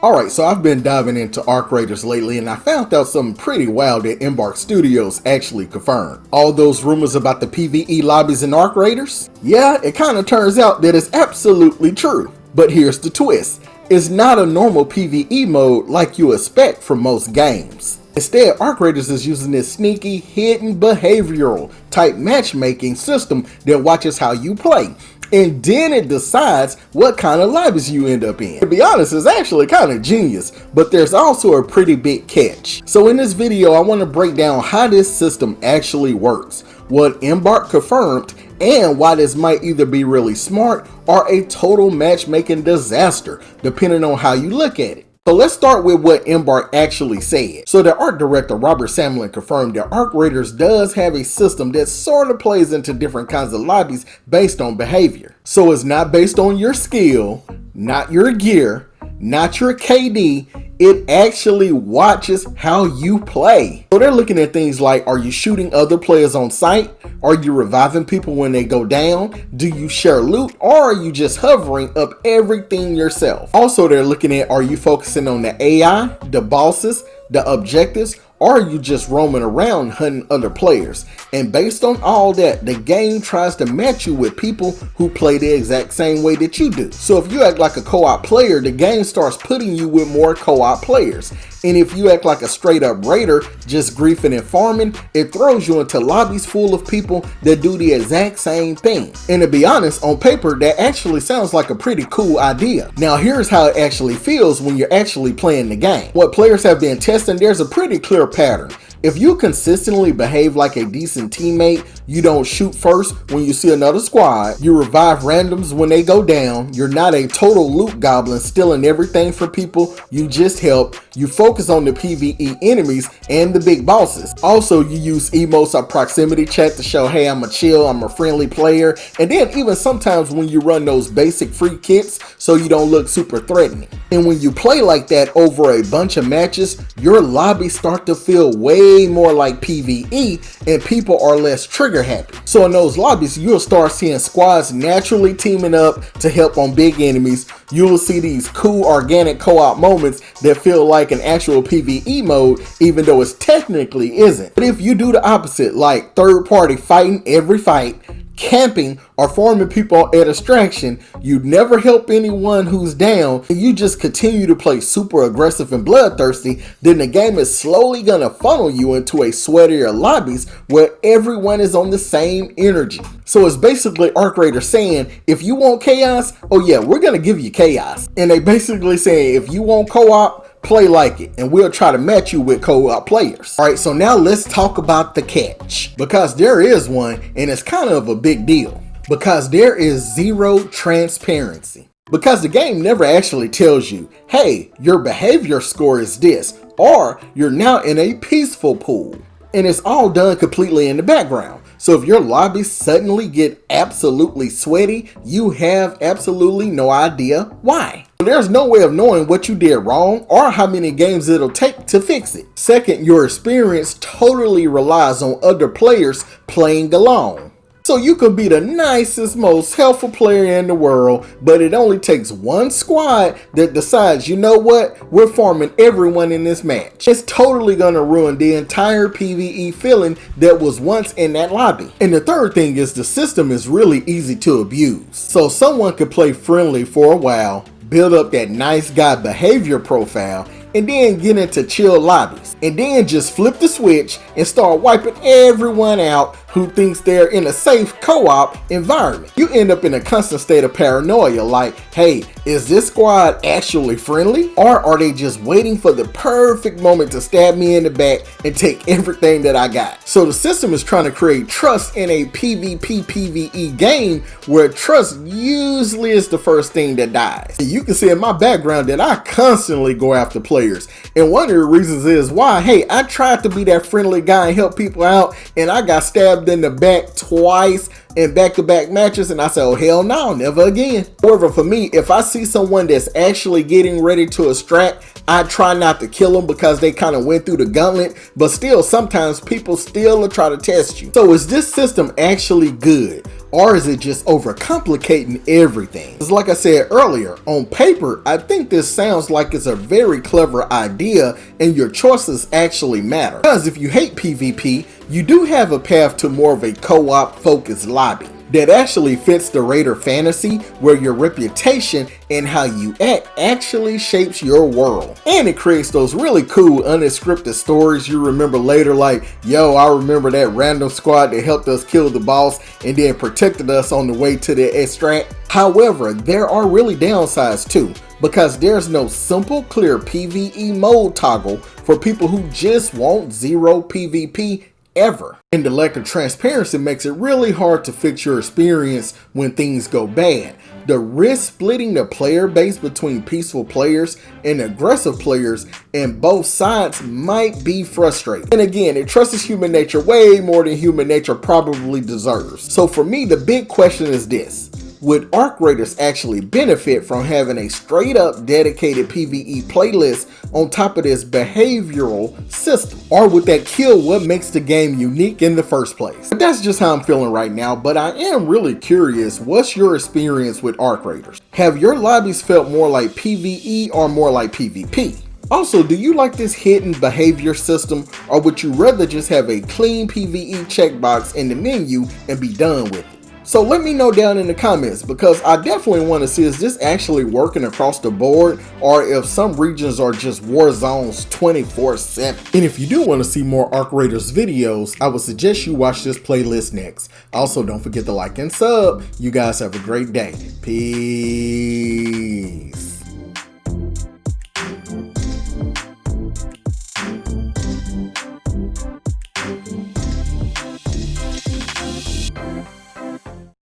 Alright, so I've been diving into Arc Raiders lately and I found out something pretty wild that Embark Studios actually confirmed. All those rumors about the PvE lobbies in Arc Raiders? Yeah, it kind of turns out that it's absolutely true. But here's the twist. It's not a normal PvE mode like you expect from most games. Instead, Arc Raiders is using this sneaky, hidden behavioral type matchmaking system that watches how you play. And then it decides what kind of lobbies you end up in. To be honest, it's actually kind of genius, but there's also a pretty big catch. So in this video, I want to break down how this system actually works, what Embark confirmed, and why this might either be really smart or a total matchmaking disaster, depending on how you look at it. So let's start with what Embark actually said. So the art director Robert Samlin confirmed that Arc Raiders does have a system that sort of plays into different kinds of lobbies based on behavior. So it's not based on your skill, not your gear, not your KD, it actually watches how you play. So they're looking at things like, are you shooting other players on sight? Are you reviving people when they go down? Do you share loot? Or are you just hovering up everything yourself? Also, they're looking at, are you focusing on the AI, the bosses, the objectives, or are you just roaming around hunting other players? And based on all that, the game tries to match you with people who play the exact same way that you do. So if you act like a co-op player, the game starts putting you with more co-op players. And if you act like a straight up raider, just griefing and farming, it throws you into lobbies full of people that do the exact same thing. And to be honest, on paper, that actually sounds like a pretty cool idea. Now here's how it actually feels when you're actually playing the game. What players have been testing, there's a pretty clear pattern. If you consistently behave like a decent teammate, you don't shoot first when you see another squad, you revive randoms when they go down, you're not a total loot goblin stealing everything from people you just helped, you focus on the PvE enemies and the big bosses. Also, you use emotes or proximity chat to show, hey, I'm a chill, I'm a friendly player, and then even sometimes when you run those basic free kits so you don't look super threatening. And when you play like that over a bunch of matches, your lobbies start to feel way more like PvE and people are less trigger happy. So in those lobbies, you'll start seeing squads naturally teaming up to help on big enemies. You will see these cool organic co-op moments that feel like an actual PvE mode, even though it technically isn't. But if you do the opposite, like third party fighting every fight, camping, or farming people at distraction, you never help anyone who's down, and you just continue to play super aggressive and bloodthirsty, then the game is slowly gonna funnel you into a sweatier lobbies where everyone is on the same energy. So it's basically Arc Raiders saying, if you want chaos, oh yeah, we're gonna give you chaos. And they basically saying, if you want co-op, play like it, and we'll try to match you with co-op players. All right, so now let's talk about the catch, because there is one, and it's kind of a big deal, because there is zero transparency. Because the game never actually tells you, hey, your behavior score is this, or you're now in a peaceful pool. And it's all done completely in the background. So if your lobbies suddenly get absolutely sweaty, you have absolutely no idea why. There's no way of knowing what you did wrong or how many games it'll take to fix it. Second, your experience totally relies on other players playing along. So you could be the nicest, most helpful player in the world, but it only takes one squad that decides, you know what, we're farming everyone in this match. It's totally gonna ruin the entire PvE feeling that was once in that lobby. And the third thing is the system is really easy to abuse. So someone could play friendly for a while, build up that nice guy behavior profile, and then get into chill lobbies, and then just flip the switch and start wiping everyone out who thinks they're in a safe co-op environment. You end up in a constant state of paranoia, like, hey, is this squad actually friendly? Or are they just waiting for the perfect moment to stab me in the back and take everything that I got? So the system is trying to create trust in a PvP PvE game where trust usually is the first thing that dies. And you can see in my background that I constantly go after players. And one of the reasons is why, hey, I tried to be that friendly guy and help people out, and I got stabbed in the back twice in back-to-back matches, and I said, oh hell no, never again. However, for me, if I see someone that's actually getting ready to extract, I try not to kill them because they kind of went through the gauntlet, but still sometimes people still try to test you. So is this system actually good? Or is it just overcomplicating everything? Because like I said earlier, on paper, I think this sounds like it's a very clever idea and your choices actually matter. Because if you hate PvP, you do have a path to more of a co-op focused lobby that actually fits the Raider fantasy, where your reputation and how you act actually shapes your world. And it creates those really cool unscripted stories you remember later, like, yo, I remember that random squad that helped us kill the boss and then protected us on the way to the extract. However, there are really downsides too, because there's no simple, clear PvE mode toggle for people who just want zero PvP ever. And the lack of transparency makes it really hard to fix your experience when things go bad. The risk splitting the player base between peaceful players and aggressive players in both sides might be frustrating. And again, it trusts human nature way more than human nature probably deserves. So for me, the big question is this: would Arc Raiders actually benefit from having a straight up dedicated PvE playlist on top of this behavioral system? Or would that kill what makes the game unique in the first place? But that's just how I'm feeling right now, but I am really curious, what's your experience with Arc Raiders? Have your lobbies felt more like PvE or more like PvP? Also, do you like this hidden behavior system, or would you rather just have a clean PvE checkbox in the menu and be done with it? So let me know down in the comments, because I definitely want to see, is this actually working across the board, or if some regions are just war zones 24/7. And if you do want to see more Arc Raiders videos, I would suggest you watch this playlist next. Also, don't forget to like and sub. You guys have a great day. Peace.